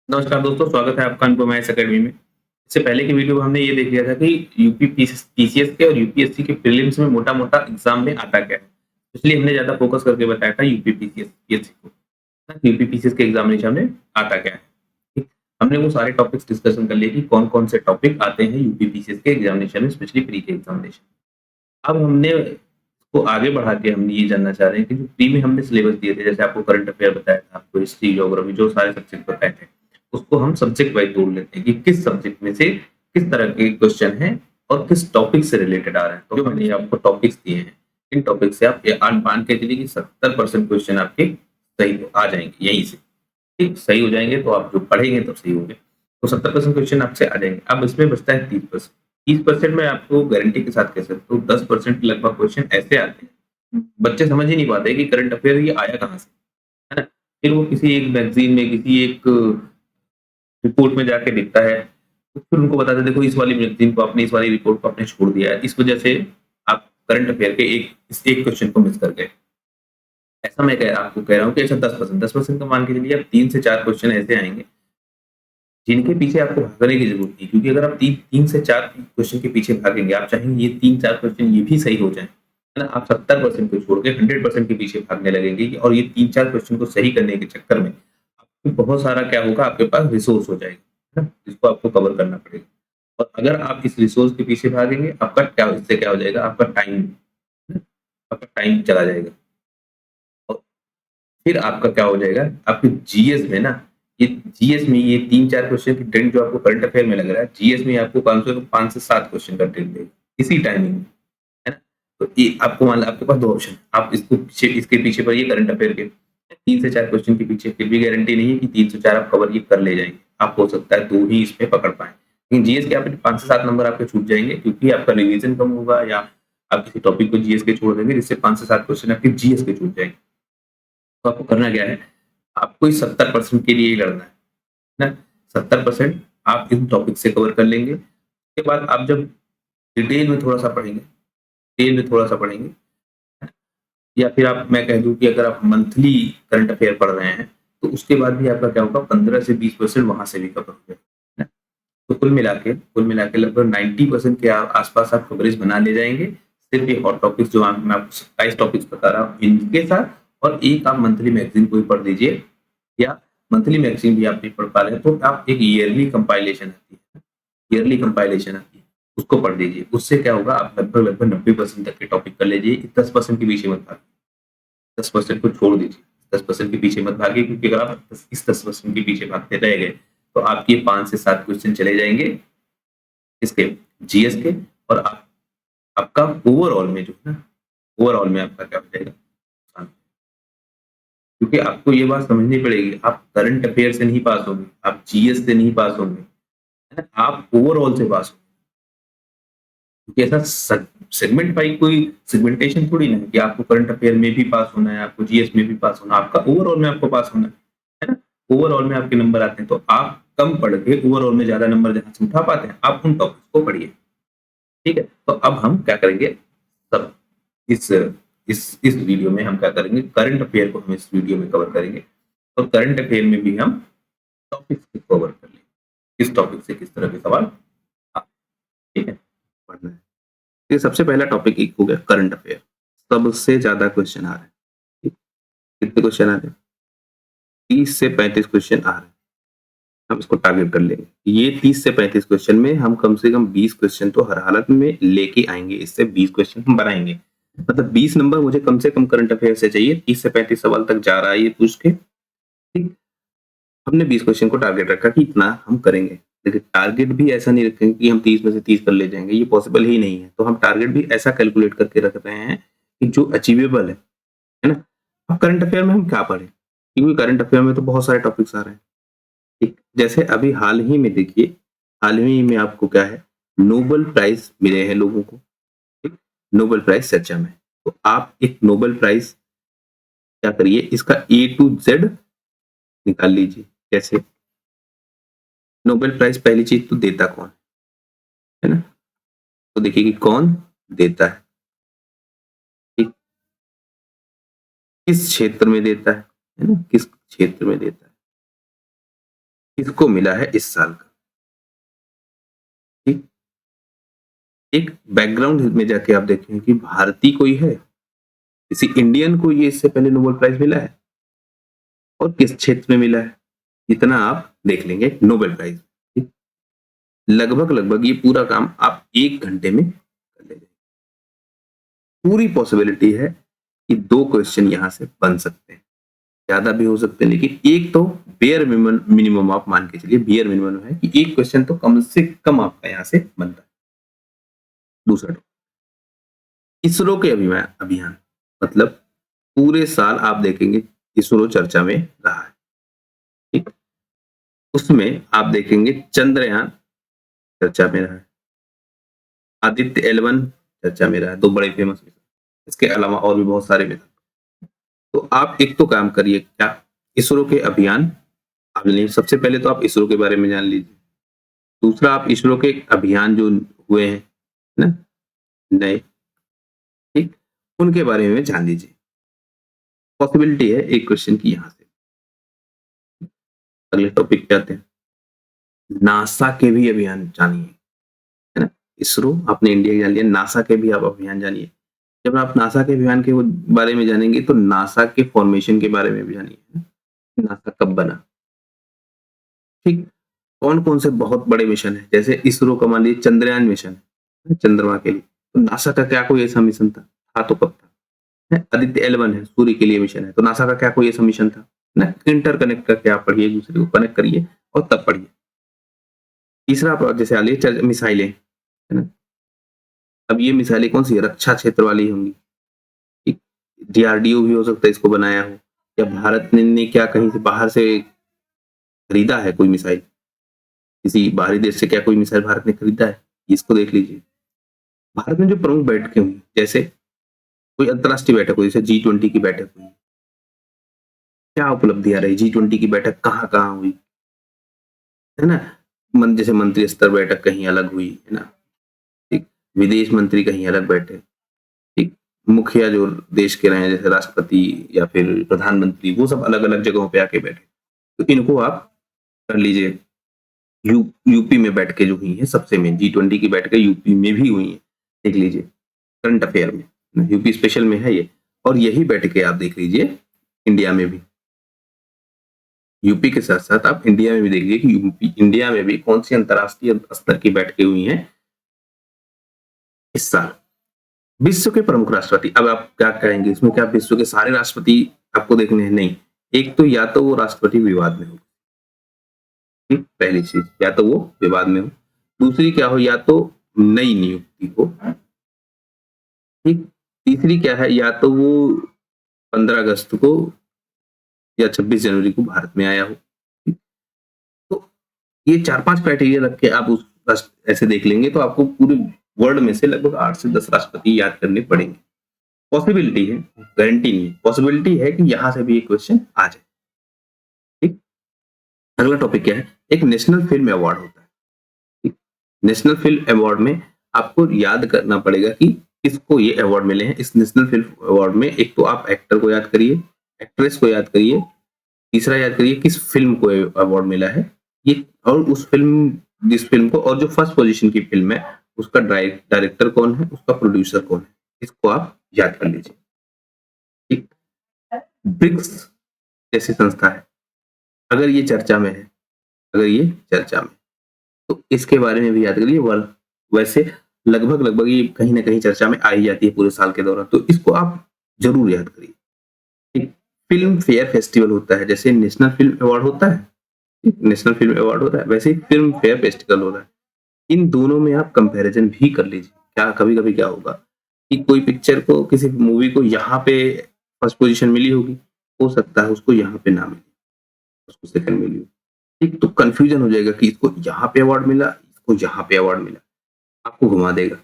नमस्कार दोस्तों, स्वागत है आपका अनुपम आईएएस अकेडमी में। इससे पहले की वीडियो में हमने ये देख लिया था कि यूपी पीसीएस के और यूपीएससी के प्रीलिम्स में मोटा-मोटा एग्जाम में आता क्या है। इसलिए हमने ज़्यादा फोकस करके बताया था यूपी पीसीएस पीएससी को। यूपी पीसीएस के एग्जामिनेशन में आता क्या है। ठीक, हमने वो सारे टॉपिक्स डिस्कशन कर लिए कि कौन-कौन से टॉपिक आते हैं यूपी पीसीएस के एग्जामिनेशन में, स्पेशली प्री के एग्जामिनेशन। अब हमने इसको आगे बढ़ा के हम ये जानना चाह रहे हैं कि जो प्री में हमने सिलेबस दिए थे, जैसे आपको करंट अफेयर बताया था, आपको हिस्ट्री, ज्योग्राफी जो सारे सब्जेक्ट बताए थे, उसको हम सब्जेक्ट वाइज तोड़ लेते हैं कि किस सब्जेक्ट में से किस तरह के क्वेश्चन हैं और किस टॉपिक से रिलेटेड आ रहे हैं। तो जो मैंने आपको टॉपिक्स दिए हैं, इन टॉपिक से आप ये मान के चलिए कि 70% क्वेश्चन आपके सही आ जाएंगे यहीं से। ठीक, सही हो जाएंगे तो आप जो पढ़ेंगे तब सही होंगे। तो 70% क्वेश्चन आपसे आ जाएंगे। अब इसमें बचता है 30%। 30% में आपको गारंटी के साथ कह सकता हूँ 10% लगभग क्वेश्चन ऐसे आते हैं, बच्चे समझ ही नहीं पाते कि करंट अफेयर ये आया कहाँ से, है ना? फिर वो किसी एक मैगज़ीन में, किसी एक रिपोर्ट में जाके दिखता है, तो फिर उनको बताते हैं देखो इस वाली मैगज़ीन को आपने, इस वाली रिपोर्ट को आपने छोड़ दिया है। इस वजह से आप करंट अफेयर के इस एक क्वेश्चन को मिस कर गए। ऐसा मैं आपको कह रहा हूँ कि ऐसा 10% का मान के चलिए, अब 3 से 4 क्वेश्चन ऐसे आएँगे जिनके पीछे आपको भागने की ज़रूरत नहीं है, क्योंकि अगर आप 3 से 4 क्वेश्चन के पीछे भागेंगे, आप चाहेंगे ये 3-4 क्वेश्चन ये भी सही हो जाएँ, है ना? आप 70% को छोड़ के 100% के पीछे भागने लगेंगे और ये 3-4 क्वेश्चन को सही करने के चक्कर में आपको बहुत सारा क्या होगा, आपके पास रिसोर्स हो जाएगा, है ना? जिसको आपको कवर करना पड़ेगा। और अगर आप इस रिसोर्स के पीछे भागेंगे, आपका क्या, इससे क्या हो जाएगा, आपका टाइम चला जाएगा। और फिर आपका क्या हो जाएगा, आपके जीएस में ना, ये जीएस में ये 3-4 क्वेश्चन की ट्रेंड जो आपको करंट अफेयर में लग रहा है, जीएस में आपको कम से कम 5 से 7 क्वेश्चन का ट्रेंड देगा, इसी टाइमिंग में, है ना? तो ये आपको मान लो आपके पास 2 ऑप्शन, आप इसके पीछे पड़िए करंट अफेयर के 3 से 4 क्वेश्चन के पीछे, फिर भी गारंटी नहीं है कि 3 से 4 आप कवर ये कर ले जाएँगे। आप हो सकता है 2 ही इसमें पकड़ पाएँ। लेकिन जीएस के आपके 5 से 7 नंबर आपके छूट जाएँगे, क्योंकि आपका रिवीजन कम होगा या आप किसी टॉपिक को जीएस के छोड़ देंगे, जिससे 5 से 7 क्वेश्चन आपके जीएस के छूट जाएँगे। तो आपको करना क्या है? आपको इस 70% के लिए ही लड़ना है ना? 70% आप इन टॉपिक से कवर कर लेंगे। उसके बाद आप जब डिटेल में थोड़ा-सा पढ़ेंगे, या फिर आप, मैं कह दूँ कि अगर आप मंथली करंट अफेयर पढ़ रहे हैं, तो उसके बाद भी आपका क्या होगा, 15 से 20% वहाँ से भी कवर हो जाएगा। तो कुल मिला के लगभग 90% के आस-पास आप कवरेज बना ले जाएँगे। सिर्फ़ ये हॉट टॉपिक्स जो मैं आपको 27 टॉपिक्स बता रहा हूँ, इनके साथ, और एक आप मंथली मैगज़ीन कोई पढ़ लीजिए, या मंथली मैगज़ीन भी आप नहीं पढ़ पा रहे हैं, तो आप एक ईयरली कंपाइलेशन आती है, उसको पढ़ लीजिए। उससे क्या होगा, आप लगभग-लगभग 90% तक के टॉपिक कर लीजिए। 10% के पीछे मत भागिए, 10% को छोड़ दीजिए। 10% के पीछे मत भागिए, क्योंकि अगर आप इस 10% के पीछे भागते रह गए, तो आपके 5 से 7 क्वेश्चन चले जाएँगे इसके, जीएस के, और आपका ओवरऑल में जो है ना, ओवरऑल में आपका क्या हो जाएगा, नुकसान। क्योंकि आपको ये बात समझनी पड़ेगी, आप करंट अफेयर से नहीं पास होंगे, आप जीएस से नहीं पास होंगे, है ना? आप ओवरऑल से पास होंगे। क्योंकि ऐसा सेगमेंट वाइज़ कोई सेगमेंटेशन थोड़ी ना है कि आपको करंट अफेयर में भी पास होना है, आपको जीएस में भी पास होना है, आपका ओवरऑल में आपको पास होना है ना? ओवरऑल में आपके नंबर आते हैं, तो आप कम पढ़ के ओवरऑल में ज़्यादा नंबर जहाँ से उठा पाते हैं, आप उन टॉपिक्स को पढ़िए, ठीक है? तो अब हम क्या करेंगे, सब इस इस वीडियो में हम क्या करेंगे, करंट अफेयर को हम इस वीडियो में कवर करेंगे, और करंट अफेयर में भी हम टॉपिक्स को कवर कर लेंगे। किस टॉपिक से किस तरह के सवाल आ, ठीक है? पढ़ना है। ये सबसे पहला टॉपिक एक हो गया करंट अफेयर। सबसे ज़्यादा क्वेश्चन आ रहे हैं। ठीक, कितने क्वेश्चन आ रहे हैं? 30 से 35 क्वेश्चन आ रहे हैं। हम इसको टारगेट कर लेंगे। ये 30 से 35 क्वेश्चन में हम कम से कम 20 क्वेश्चन तो हर हालत में लेके आएँगे। इससे 20 क्वेश्चन हम बनाएँगे। मतलब 20 नंबर मुझे कम से कम करंट अफेयर से चाहिए। 30 से 35 सवाल तक जा रहा है ये पूछ के। ठीक, हमने 20 क्वेश्चन को टारगेट रखा कि इतना हम करेंगे। देखिए, टारगेट भी ऐसा नहीं रखेंगे कि हम 30 में से 30 कर ले जाएँगे, ये पॉसिबल ही नहीं है। तो हम टारगेट भी ऐसा कैलकुलेट करके रख रहे हैं कि जो अचीवेबल है ना? अब करंट अफेयर में हम क्या पढ़ें? क्योंकि करंट अफेयर में तो बहुत सारे टॉपिक्स आ रहे हैं। ठीक, जैसे अभी हाल ही में देखिए, हाल ही में आपको क्या है, नोबेल प्राइज़ मिले हैं लोगों को, ठीक? नोबेल प्राइज़ चर्चा में। तो आप एक नोबेल प्राइज़ क्या करिए, इसका ए टू ज़ेड निकाल लीजिए। कैसे? नोबेल प्राइज़ पहली चीज़ तो देता कौन है ना? तो देखिए कि कौन देता है, ठीक? किस क्षेत्र में देता है ना? किस क्षेत्र में देता है? किसको मिला है इस साल का। ठीक, एक बैकग्राउंड में जाके आप देखें कि भारतीय कोई है, किसी इंडियन को ये इससे पहले नोबेल प्राइज मिला है और किस क्षेत्र में मिला है, इतना आप देख लेंगे नोबेल प्राइज। ठीक? लगभग लगभग ये पूरा काम आप 1 घंटे में कर लेंगे। पूरी पॉसिबिलिटी है कि 2 क्वेश्चन यहां से बन सकते हैं, ज्यादा भी हो सकते हैं, लेकिन एक तो बेयर मिनिमम आप मान के चलिए, बेयर मिनिमम है कि एक क्वेश्चन तो कम से कम आपका यहां से बनता है। दूसरा इसरो के अभियान, मतलब पूरे साल आप देखेंगे इसरो चर्चा में रहा है। ठीक, उसमें आप देखेंगे चंद्रयान चर्चा में रहा है, आदित्य L1 चर्चा में रहा है, 2 बड़े फेमस मिशन। इसके अलावा और भी बहुत सारे मिशन। तो आप एक तो काम करिए, क्या इसरो के अभियान आप ले, सबसे पहले तो आप इसरो के बारे में जान लीजिए। दूसरा, आप इसरो के अभियान जो हुए हैं ना नए, ठीक, उनके बारे में जान लीजिए। पॉसिबिलिटी है एक क्वेश्चन की यहां से। अगले टॉपिक पे आते हैं, नासा के भी अभियान जानिए, है ना। इसरो आपने इंडिया के जान लिया, नासा के भी आप अभियान जानिए। जब आप नासा के अभियान के बारे में जानेंगे तो नासा के फॉर्मेशन के बारे में भी जानिए, नासा कब बना। ठीक, कौन कौन से बहुत बड़े मिशन है, जैसे इसरो का मान लीजिए चंद्रयान मिशन है, चंद्रमा के लिए, तो नासा का क्या कोई ऐसा मिशन था तो कब था, है? आदित्य L1 है, सूर्य के लिए मिशन है, तो नासा का क्या कोई ऐसा मिशन था ना। इंटरकनेक्ट करके आप पढ़िए, एक दूसरे को कनेक्ट करिए और तब पढ़िए। तीसरा आप जैसे आ लीजिए मिसाइलें, है ना। अब ये मिसाइलें कौन सी है, रक्षा क्षेत्र वाली होंगी। ठीक, DRDO भी हो सकता है इसको बनाया हो, या भारत ने क्या कहीं से बाहर से खरीदा है कोई मिसाइल, किसी बाहरी देश से क्या कोई मिसाइल भारत ने खरीदा है, इसको देख लीजिए। भारत में जो प्रमुख बैठकें हुई, जैसे कोई अंतर्राष्ट्रीय बैठक हुई, जैसे G20 की बैठक हुई, क्या उपलब्धियां रही, G20 की बैठक कहाँ कहाँ हुई, है ना। जैसे मंत्री स्तर बैठक कहीं अलग हुई, है ना। ठीक, विदेश मंत्री कहीं अलग बैठे, ठीक, मुखिया जो देश के रहे जैसे राष्ट्रपति या फिर प्रधानमंत्री, वो सब अलग अलग जगहों पे आके बैठे। तो इनको आप कर लीजिए। यूपी में बैठकें जो हुई है सबसे मेन, G20 की बैठकें यूपी में भी हुई है, देख लीजिए करंट अफेयर में, यूपी स्पेशल में है ये। और यही बैठकें आप देख लीजिए इंडिया में भी, यूपी के साथ साथ आप इंडिया में भी देख लीजिए कि यूपी इंडिया में भी कौन सी अंतर्राष्ट्रीय स्तर की बैठकें हुई हैं इस साल। विश्व के प्रमुख राष्ट्रपति, अब आप क्या कहेंगे इसमें, क्या विश्व के सारे राष्ट्रपति आपको देखने हैं, नहीं। एक तो या तो वो राष्ट्रपति विवाद में हो, ठीक, पहली चीज, या तो वो विवाद में हो। दूसरी क्या हो, या तो नई नियुक्ति हो, ठीक। तीसरी क्या है, या तो वो 15 अगस्त को या 26 जनवरी को भारत में आया हो। ठीक? तो ये 4-5 क्राइटेरिया रख के आप उस ऐसे देख लेंगे तो आपको पूरे वर्ल्ड में से लगभग 8 से 10 राष्ट्रपति याद करने पड़ेंगे। पॉसिबिलिटी है, गारंटी नहीं है, पॉसिबिलिटी है कि यहां से भी एक क्वेश्चन आ जाए। ठीक, अगला टॉपिक क्या है, एक नेशनल फिल्म अवार्ड होता है। ठीक? नेशनल फिल्म अवार्ड में आपको याद करना पड़ेगा कि किसको ये अवार्ड मिले हैं। इस नेशनल फिल्म अवार्ड में एक तो आप एक्टर को याद करिए, एक्ट्रेस को याद करिए, तीसरा याद करिए किस फिल्म को अवार्ड मिला है ये, और उस फिल्म, जिस फिल्म को, और जो फर्स्ट पोजीशन की फिल्म है उसका डायरेक्टर कौन है, उसका प्रोड्यूसर कौन है, इसको आप याद कर लीजिए। ठीक, ब्रिक्स जैसी संस्था है, अगर ये चर्चा में है, अगर ये चर्चा में, तो इसके बारे में भी याद करिए। वैसे लगभग लगभग ये कहीं ना कहीं चर्चा में आ ही जाती है पूरे साल के दौरान, तो इसको आप जरूर याद करिए। ठीक, फिल्म फेयर फेस्टिवल होता है, जैसे नेशनल फिल्म अवार्ड होता है, नेशनल फिल्म अवार्ड होता है, वैसे ही फिल्म फेयर फेस्टिवल हो रहा है। इन दोनों में आप कंपैरिजन भी कर लीजिए। क्या कभी कभी क्या होगा कि कोई पिक्चर को, किसी मूवी को यहाँ पे फर्स्ट पोजीशन मिली होगी, हो सकता है उसको यहाँ पे ना मिले, उसको सेकंड मिली हो। ठीक, तो कंफ्यूजन हो जाएगा कि इसको यहाँ पे अवार्ड मिला, इसको यहाँ पे अवार्ड मिला, आपको घुमा देगा,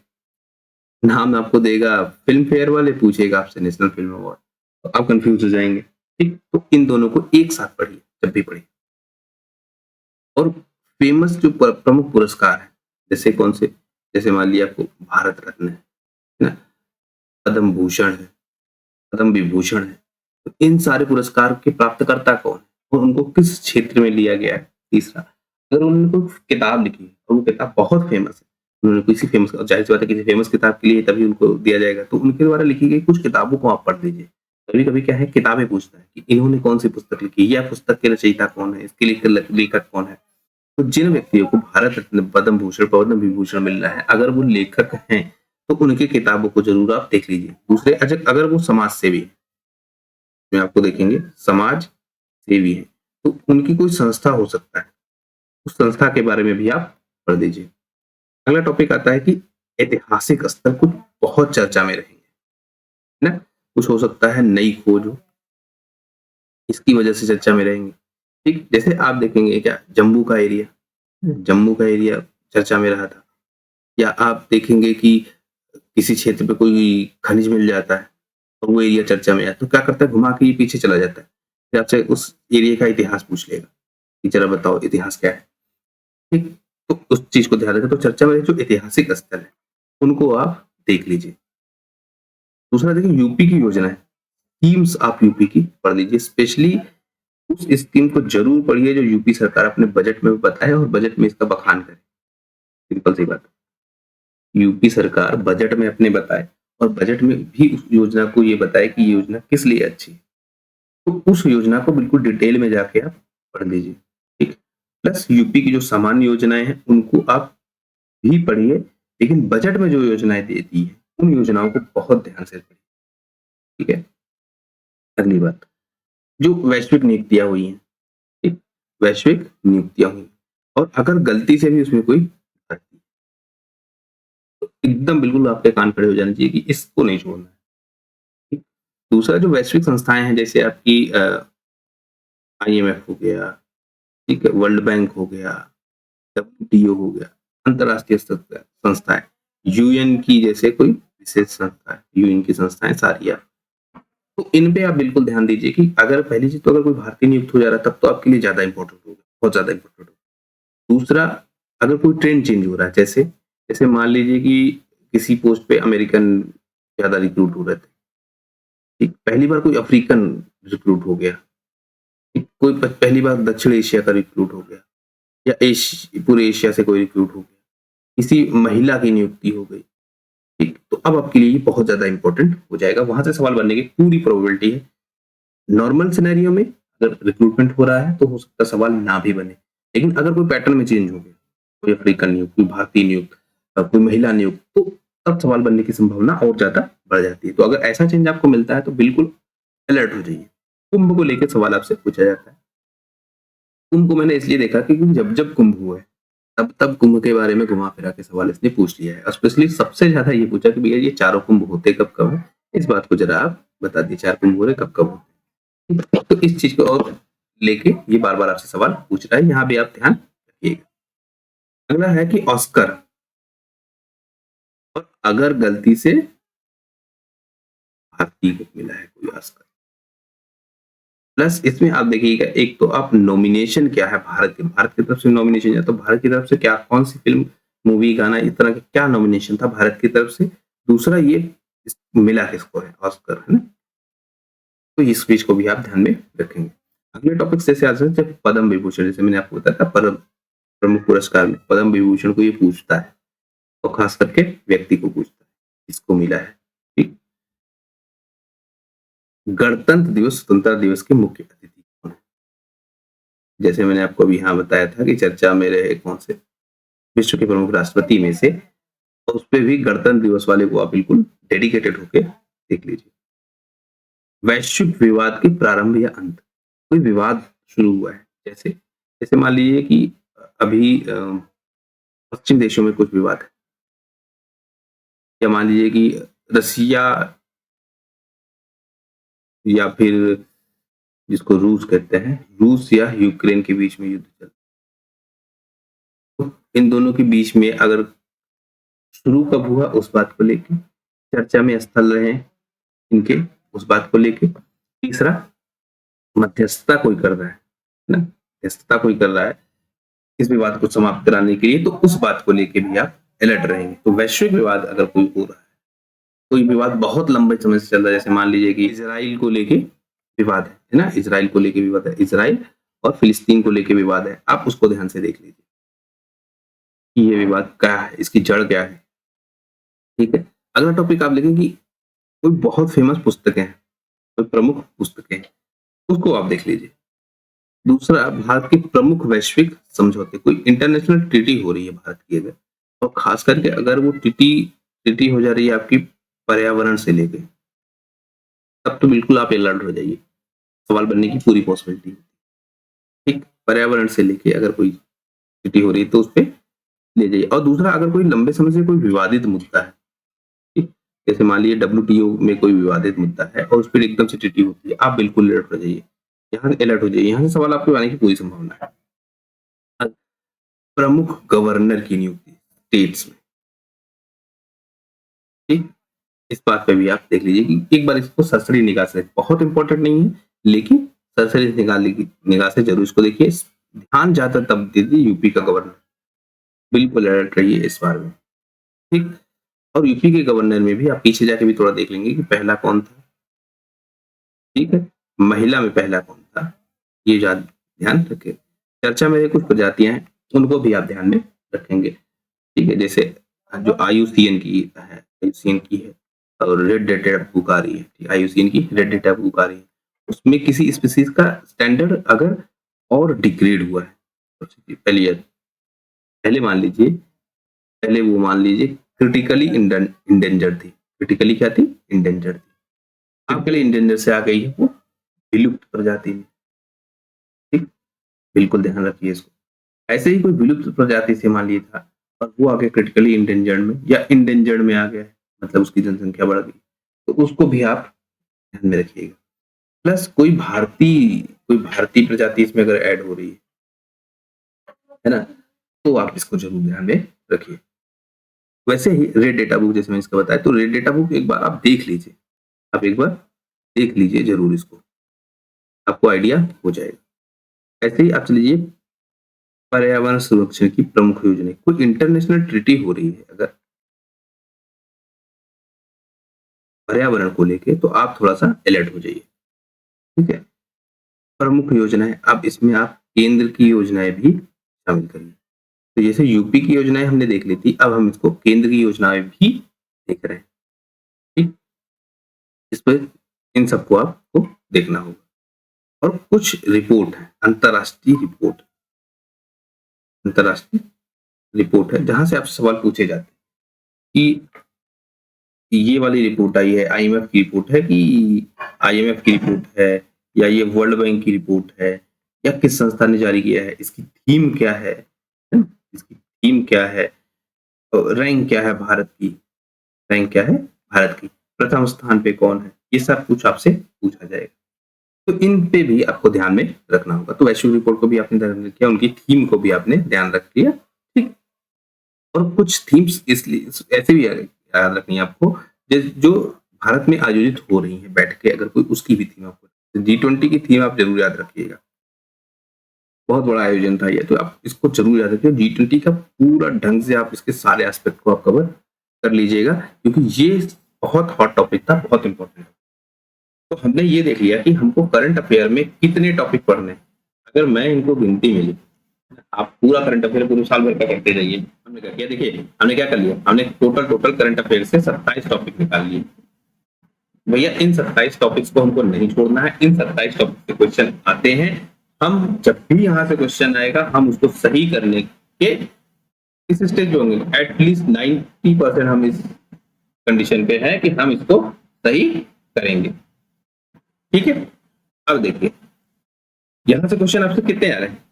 नाम आपको देगा फिल्म फेयर वाले, पूछेगा आपसे नेशनल फिल्म अवार्ड, तो आप कंफ्यूज हो जाएंगे। ठीक, तो इन दोनों को एक साथ पढ़िए जब भी पढ़िए। और फेमस जो प्रमुख पुरस्कार है, जैसे कौन से, जैसे मान लिया आपको भारत रत्न है ना, पद्म भूषण है, पद्म विभूषण है, तो इन सारे पुरस्कार के प्राप्तकर्ता कौन है और उनको किस क्षेत्र में लिया गया है, तीसरा, अगर उन्होंने कोई किताब लिखी है और वो किताब बहुत फेमस है, उन्होंने किसी फेमस, ज़ाहिर-सी बात है किसी फेमस किताब के लिए तभी उनको दिया जाएगा, तो उनके द्वारा लिखी गई कुछ किताबों को आप पढ़ लीजिए। कभी-कभी क्या है किताबें पूछता है कि इन्होंने कौन-सी पुस्तक लिखी है या पुस्तक के रचयिता कौन है, इसके लेखक कौन है। तो जिन व्यक्तियों को भारत रत्न, पद्म भूषण, पद्म विभूषण मिल रहा है, अगर वो लेखक हैं, तो उनकी किताबों को ज़रूर आप देख लीजिए। दूसरे अगर वो समाज सेवी हैं, मैं आपको देखेंगे समाज सेवी हैं, तो उनकी कोई संस्था हो सकता है, उस संस्था के बारे में भी आप पढ़ लीजिए। अगला टॉपिक आता है कि ऐतिहासिक स्तर कुछ बहुत चर्चा में रहेंगे, है ना? कुछ हो सकता है नई खोज हो, इसकी वजह से चर्चा में रहेंगे। ठीक, जैसे आप देखेंगे क्या जम्मू का एरिया चर्चा में रहा था, या आप देखेंगे कि किसी क्षेत्र पे कोई खनिज मिल जाता है और वो एरिया चर्चा में आया, तो क्या करता है घुमा के ये पीछे चला जाता है, फिर आपसे उस एरिया का इतिहास पूछ लेगा कि जरा बताओ इतिहास क्या है। ठीक, तो उस चीज को ध्यान रखें, तो चर्चा में जो ऐतिहासिक स्थल है उनको आप देख लीजिए। दूसरा देखिए यूपी की योजना है, स्कीम्स आप यूपी की पढ़ लीजिए, स्पेशली उस स्कीम को जरूर पढ़िए जो यूपी सरकार अपने बजट में बताए और बजट में इसका बखान करे। सिंपल सी बात, यूपी सरकार बजट में अपने बताए और बजट में भी उस योजना को ये बताए कि ये योजना किस लिए अच्छी है, तो उस योजना को बिल्कुल डिटेल में जाके आप पढ़ लीजिए। ठीक, प्लस यूपी की जो सामान्य योजनाएं हैं उनको आप भी पढ़िए, लेकिन बजट में जो योजनाएं देती है उन योजनाओं को बहुत ध्यान से पढ़िए। ठीक है, अगली बात, जो वैश्विक नियुक्तियां हुई हैं, ठीक, वैश्विक नियुक्तियां हुई और अगर गलती से भी उसमें कोई भर्ती, तो एकदम बिल्कुल आपके कान खड़े हो जाने चाहिए कि इसको नहीं छोड़ना है। ठीक? दूसरा, जो वैश्विक संस्थाएं हैं जैसे आपकी आईएमएफ हो गया, ठीक है, वर्ल्ड बैंक हो गया, डब्ल्यूटीओ हो गया, अंतरराष्ट्रीय स्तर पर संस्थाएं, यूएन की जैसे कोई विशेष संस्था है, यूएन की संस्थाएं सारी आप, तो इन पे आप बिल्कुल ध्यान दीजिए कि अगर पहली चीज तो अगर कोई भारतीय नियुक्त हो जा रहा है तब तो आपके लिए ज्यादा इंपॉर्टेंट होगा, बहुत ज्यादा इंपॉर्टेंट होगा। दूसरा, अगर कोई ट्रेंड चेंज हो रहा है, जैसे जैसे मान लीजिए कि किसी पोस्ट पे अमेरिकन ज्यादा रिक्रूट हो रहे थे, ठीक, पहली बार कोई अफ्रीकन रिक्रूट हो गया, ठीक, कोई पहली बार दक्षिण एशिया का रिक्रूट हो गया, या पूरे एशिया से कोई रिक्रूट हो गया, किसी महिला की नियुक्ति हो गई, ठीक, तो अब आपके लिए ये बहुत ज्यादा इंपॉर्टेंट हो जाएगा, वहां से सवाल बनने की पूरी प्रोबेबिलिटी है। नॉर्मल सिनेरियो में अगर रिक्रूटमेंट हो रहा है तो हो सकता है सवाल ना भी बने, लेकिन अगर कोई पैटर्न में चेंज हो गया, कोई अफ्रीकन नियुक्त, कोई भारतीय नियुक्त, कोई महिला नियुक्त, तो तब सवाल बनने की संभावना और ज्यादा बढ़ जाती है। तो अगर ऐसा चेंज आपको मिलता है तो बिल्कुल अलर्ट हो जाइए। कुंभ को लेकर सवाल आपसे पूछा जाता है। कुंभ को मैंने इसलिए देखा क्योंकि जब जब कुंभ हुआ है तब तब कुंभ के बारे में घुमा फिरा के सवाल इसने पूछ लिया है, और स्पेशली सबसे ज्यादा ये पूछा कि भैया ये चारों कुंभ होते कब कब है, इस बात को जरा आप बता दीजिए, 4 कुंभ हो रहे कब कब होते हैं। तो इस चीज को और लेके ये बार बार आपसे सवाल पूछ रहा है, यहाँ भी आप ध्यान रखिएगा। अगला है कि ऑस्कर, और अगर गलती से भारतीय को मिला है कोई ऑस्कर, प्लस इसमें आप देखिएगा एक तो आप नॉमिनेशन क्या है, भारत की तरफ से नॉमिनेशन है, तो भारत की तरफ से क्या, कौन सी फिल्म, मूवी, गाना, इस तरह का क्या नॉमिनेशन था भारत की तरफ से। दूसरा, ये मिला किसको है ऑस्कर, है ना, तो इस चीज को भी आप ध्यान में रखेंगे। अगले टॉपिक जैसे आते हैं पद्म विभूषण, जैसे मैंने आपको बताया था प्रमुख पुरस्कार में पद्म विभूषण को ये पूछता है, और खास करके व्यक्ति को पूछता है इसको मिला है। ठीक, गणतंत्र दिवस, स्वतंत्रता दिवस के मुख्य अतिथि कौन है, जैसे मैंने आपको अभी यहाँ बताया था कि चर्चा में रहे कौन से विश्व के प्रमुख राष्ट्रपति में से, और उस पर भी गणतंत्र दिवस वाले को आप बिल्कुल डेडिकेटेड होके देख लीजिए। वैश्विक विवाद के प्रारंभ या अंत, कोई विवाद शुरू हुआ है, जैसे जैसे मान लीजिए कि अभी पश्चिम देशों में कुछ विवाद है, या मान लीजिए कि रसिया या फिर जिसको रूस कहते हैं, रूस या यूक्रेन के बीच में युद्ध चल, तो इन दोनों के बीच में अगर शुरू कब हुआ उस बात को लेके चर्चा में स्थल रहे इनके, उस बात को लेके। तीसरा, मध्यस्थता कोई कर रहा है ना, मध्यस्थता कोई कर रहा है इस विवाद को समाप्त कराने के लिए, तो उस बात को लेके भी आप अलर्ट रहेंगे। तो वैश्विक विवाद अगर कोई हो रहा है, कोई विवाद बहुत लंबे समय से चल रहा है, जैसे मान लीजिए कि इजराइल को लेके विवाद है ना, इजराइल को लेके विवाद है, इजराइल और फिलिस्तीन को लेके विवाद है, आप उसको ध्यान से देख लीजिए कि ये विवाद क्या है, इसकी जड़ क्या है। ठीक है, अगला टॉपिक आप लिखें कि कोई बहुत फेमस पुस्तकें हैं, कोई प्रमुख पुस्तकें हैं, उसको आप देख लीजिए। दूसरा, भारत की प्रमुख वैश्विक समझौते, कोई इंटरनेशनल ट्रीटी हो रही है भारत की अगर, और खास करके अगर वो ट्रीटी ट्रीटी हो जा रही है आपकी पर्यावरण से लेके, तब तो बिल्कुल आप अलर्ट हो जाइए, सवाल बनने की पूरी पॉसिबिलिटी है। ठीक, पर्यावरण से लेके अगर कोई ट्रीटी हो रही है तो उस पर ले जाइए। और दूसरा, अगर कोई लंबे समय से कोई विवादित मुद्दा है, ठीक, जैसे मान लीजिए WTO में कोई विवादित मुद्दा है और उस पर एकदम से ट्रीटी होती है, आप बिल्कुल अलर्ट हो जाइए, यहाँ से अलर्ट हो जाइए, यहाँ से सवाल आपके आने की पूरी संभावना है। प्रमुख गवर्नर की नियुक्ति स्टेट्स में, ठीक, इस बात पे भी आप देख लीजिए कि एक बार इसको सरसरी निगाह से, बहुत इंपॉर्टेंट नहीं है लेकिन सरसरी निगाह से जरूर इसको देखिए। ध्यान ज्यादा तब दीजिए यूपी का गवर्नर, बिल्कुल अलर्ट रहिए इस बार में। ठीक, और यूपी के गवर्नर में भी आप पीछे जाके भी थोड़ा देख लेंगे कि पहला कौन था। ठीक है, महिला में पहला कौन था, ये ध्यान रखें। चर्चा में कुछ प्रजातियां हैं, उनको भी आप ध्यान में रखेंगे। ठीक है, जैसे जो IUCN की है और रेड डेटा बुक आ रही है, IUCN की रेड डेटा बुक आ रही है, उसमें किसी स्पीसीज का स्टैंडर्ड अगर और डिग्रेड हुआ है, पहले मान लीजिए, पहले वो मान लीजिए क्रिटिकली इंडेंजर्ड थी, क्रिटिकली क्या थी, इंडेंजर्ड थी, क्रिटिकली इंडेंजर्ड से आ गई है वो विलुप्त प्रजाति में। ठीक, बिल्कुल ध्यान रखिए इसको। ऐसे ही कोई विलुप्त प्रजाति से मान लिया था और वो आगे क्रिटिकली इंडेंजर्ड में या इंडेंजर्ड में आ गया है, मतलब उसकी जनसंख्या बढ़ गई, तो उसको भी आप ध्यान में रखिएगा। प्लस कोई भारतीय प्रजाति इसमें अगर ऐड हो रही है ना, तो आप इसको जरूर ध्यान में रखिए। वैसे ही रेड डेटा बुक, जैसे मैंने इसका बताया, तो रेड डेटा बुक एक बार आप देख लीजिए, आप एक बार देख लीजिए जरूर, इसको आपको आइडिया हो जाएगा। ऐसे ही आप चलिए पर्यावरण संरक्षण की प्रमुख योजना, कोई इंटरनेशनल ट्रीटी हो रही है अगर पर्यावरण को लेके, तो आप थोड़ा सा अलर्ट हो जाइए। ठीक है, प्रमुख योजनाएं, अब इसमें आप केंद्र की योजनाएं भी शामिल करिए। तो जैसे यूपी की योजनाएं हमने देख ली थी, अब हम इसको केंद्र की योजनाएं भी देख रहे हैं। ठीक, इस पर इन सबको आपको देखना होगा। और कुछ रिपोर्ट है, अंतरराष्ट्रीय रिपोर्ट है, जहां से आप सवाल पूछे जाते हैं कि ये वाली रिपोर्ट आई है, IMF की रिपोर्ट है कि IMF की रिपोर्ट है, या ये वर्ल्ड बैंक की रिपोर्ट है, या किस संस्था ने जारी किया है, इसकी थीम क्या है, इसकी थीम क्या है, रैंक क्या है भारत की, रैंक क्या है भारत की, प्रथम स्थान पे कौन है, ये सब कुछ आपसे पूछा जाएगा। तो इन पे भी आपको ध्यान में रखना होगा। तो वैश्विक रिपोर्ट को भी आपने ध्यान में रखा, उनकी थीम को भी आपने ध्यान रख लिया। ठीक, और कुछ थीम्स इसलिए ऐसे भी याद रखनी है आपको, जो भारत में आयोजित हो रही है बैठ के, अगर कोई उसकी भी थीम आपको, G20 की थीम आप जरूर याद रखिएगा, बहुत बड़ा आयोजन था ये, तो आप इसको जरूर याद रखिए। G20 का पूरा ढंग से आप इसके सारे एस्पेक्ट को आप कवर कर लीजिएगा, क्योंकि ये बहुत हॉट टॉपिक था, बहुत इंपॉर्टेंट। तो हमने ये देख लिया कि हमको करंट अफेयर में कितने टॉपिक पढ़ने हैं। अगर मैं इनको गिनती मिली, आप पूरा करंट अफेयर पूरे साल भर का करते जाइए। हमने क्या किया, देखिए हमने क्या कर लिया, हमने टोटल करंट अफेयर से 27 टॉपिक निकाल लिए। भैया इन 27 टॉपिक्स को हमको नहीं छोड़ना है, इन 27 टॉपिक से क्वेश्चन आते हैं, हम जब भी यहाँ से क्वेश्चन आएगा हम उसको सही करने के इस स्टेज पे होंगे। एटलीस्ट 90% हम इस कंडीशन पे है कि हम इसको सही करेंगे। ठीक है, अब देखिए यहां से क्वेश्चन आपसे कितने आ रहे हैं,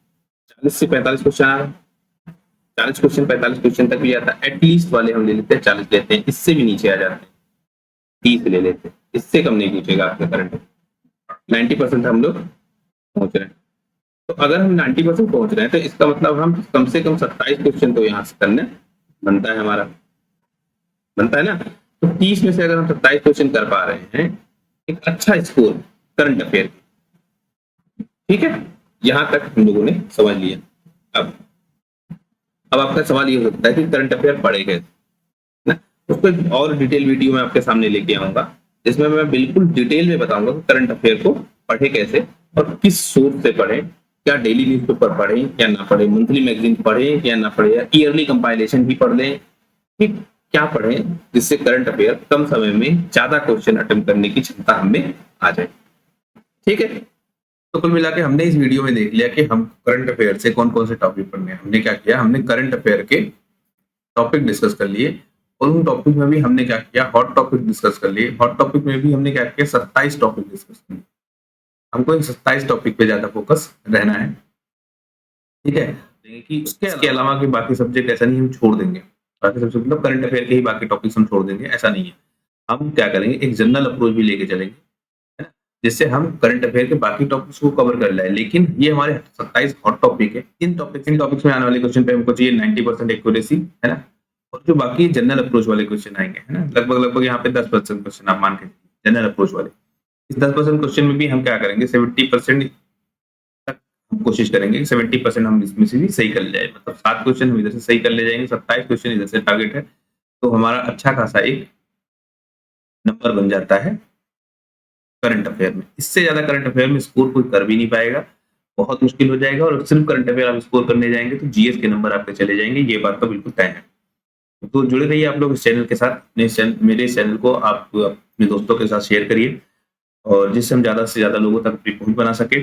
40 से 45 क्वेश्चन आ रहे हैं। 40 क्वेश्चन 45 क्वेश्चन तक भी आता है, एटलीस्ट वाले हम ले लेते हैं 40 लेते हैं, इससे भी नीचे आ जाते हैं 30 ले लेते हैं, इससे कम नहीं पूछेगा आपका करंट। 90% हम लोग पहुंच रहे हैं। तो अगर हम 90% पहुंच रहे हैं तो इसका मतलब हम कम से कम 27 क्वेश्चन तो यहाँ से करने बनता है, हमारा बनता है ना। तो 30 में से अगर हम 27 क्वेश्चन कर पा रहे हैं, एक अच्छा स्कोर करंट अफेयर। ठीक है, यहां तक हम लोगों ने समझ लिया। अब आपका सवाल ये हो सकता है कि करंट अफेयर पढ़े कैसे ना, उसको एक और डिटेल वीडियो में आपके सामने लेके आऊंगा, जिसमें मैं बिल्कुल डिटेल में बताऊंगा कि करंट अफेयर को पढ़े कैसे और किस सोर्स से पढ़े, क्या डेली न्यूज़पेपर पढ़ें या ना पढ़ें, मंथली मैगजीन पढ़ें या ना पढ़ें, या ईयरली कंपाइलेशन ही पढ़ लें, कि क्या पढ़ें जिससे करंट अफेयर कम समय में ज्यादा क्वेश्चन अटेम्प्ट करने की क्षमता हमें आ जाए। ठीक है, तो कुल मिला के हमने इस वीडियो में देख लिया कि हम करंट अफेयर से कौन कौन से टॉपिक पढ़ने हैं। हमने क्या किया, हमने करंट अफेयर के टॉपिक डिस्कस कर लिए, और उन टॉपिक में भी हमने क्या किया, हॉट टॉपिक डिस्कस कर लिए। हॉट टॉपिक में भी हमने क्या किया, 27 टॉपिक डिस्कस कर लिए। हमको इन 27 टॉपिक पे ज्यादा फोकस रहना है। ठीक है, कि उसके अलावा के बाकी सब्जेक्ट ऐसा नहीं हम छोड़ देंगे, बाकी सब्जेक्ट मतलब करंट अफेयर के ही बाकी टॉपिक्स हम छोड़ देंगे, ऐसा नहीं है। हम क्या करेंगे, एक जनरल अप्रोच भी लेके चलेंगे, है ना, जिससे हम करंट अफेयर के बाकी टॉपिक्स को कवर कर लें। लेकिन ये हमारे 27 हॉट टॉपिक है, इन टॉपिक्स में आने वाले क्वेश्चन पे हमको चाहिए 90% एक्यूरेसी, है ना, और जो बाकी जनरल अप्रोच वाले क्वेश्चन आएंगे, है ना, लगभग यहाँ पे 10% क्वेश्चन आप मान के जनरल अप्रोच वाले। इस 10% क्वेश्चन में भी हम क्या करेंगे, 70% तक हम कोशिश करेंगे कि 70% हम इसमें से भी सही कर ले जाए। मतलब 7 क्वेश्चन हम इधर से सही कर ले जाएंगे, 27 क्वेश्चन इधर से टारगेट है, तो हमारा अच्छा खासा एक नंबर बन जाता है करंट अफेयर में। इससे ज्यादा करंट अफेयर में स्कोर कोई कर भी नहीं पाएगा, बहुत मुश्किल हो जाएगा। और सिर्फ करंट अफेयर आप स्कोर करने जाएंगे तो जीएस के नंबर आपके चले जाएंगे, ये बात तो बिल्कुल तय है। तो जुड़े रहिए आप लोग इस चैनल के साथ, मेरे इस चैनल को आप अपने दोस्तों के साथ शेयर करिए, और जिससे हम ज्यादा से ज्यादा लोगों तक अपनी पहुंच बना सके।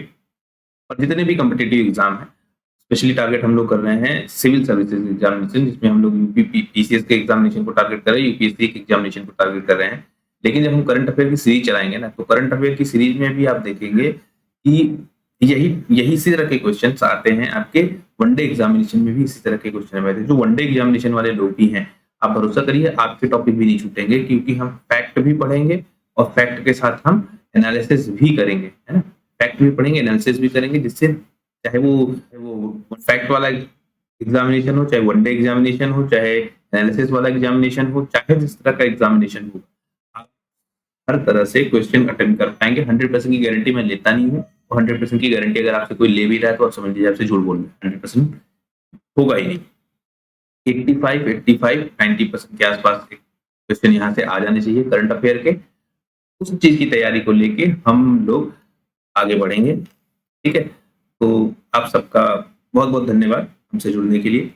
और जितने भी कम्पिटिटिव एग्जाम है, स्पेशली टारगेट हम लोग कर रहे हैं सिविल सर्विसेज एग्जामिनेशन, जिसमें हम लोग यूपी पीसीएस के एग्जामिनेशन को टारगेट कर रहे हैं, यूपीएससी के एग्जामिनेशन को टारगेट कर रहे हैं। लेकिन जब हम करंट अफेयर की सीरीज चलाएंगे ना, तो करंट अफेयर की सीरीज में भी आप देखेंगे कि यही इसी तरह के क्वेश्चन आते हैं आपके वनडे एग्जामिनेशन में भी। इसी तरह के क्वेश्चन आते हैं, जो वनडे एग्जामिनेशन वाले लोग भी हैं, आप भरोसा करिए आपके टॉपिक भी नहीं छूटेंगे, क्योंकि हम फैक्ट भी पढ़ेंगे और फैक्ट के साथ हम एनालिसिस भी करेंगे, है ना, फैक्ट भी पढ़ेंगे, एनालिसिस भी करेंगे, जिससे चाहे वो फैक्ट वाला एग्जामिनेशन हो, चाहे वनडे एग्जामिनेशन हो, चाहे एनालिसिस वाला एग्जामिनेशन हो, चाहे जिस तरह का एग्जामिनेशन हो, आप हर तरह से क्वेश्चन अटेम्प्ट कर पाएंगे। 100% की गारंटी मैं लेता नहीं हूँ, 100% की गारंटी अगर आपसे कोई ले भी रहा है तो आप समझ लीजिए आपसे झूठ बोल रहे हैं, 100% होगा ही नहीं। 85, 90% के आसपास के क्वेश्चन यहाँ से आ जाने चाहिए करंट अफेयर के। उस चीज की तैयारी को लेके हम लोग आगे बढ़ेंगे। ठीक है, तो आप सबका बहुत बहुत धन्यवाद हमसे जुड़ने के लिए।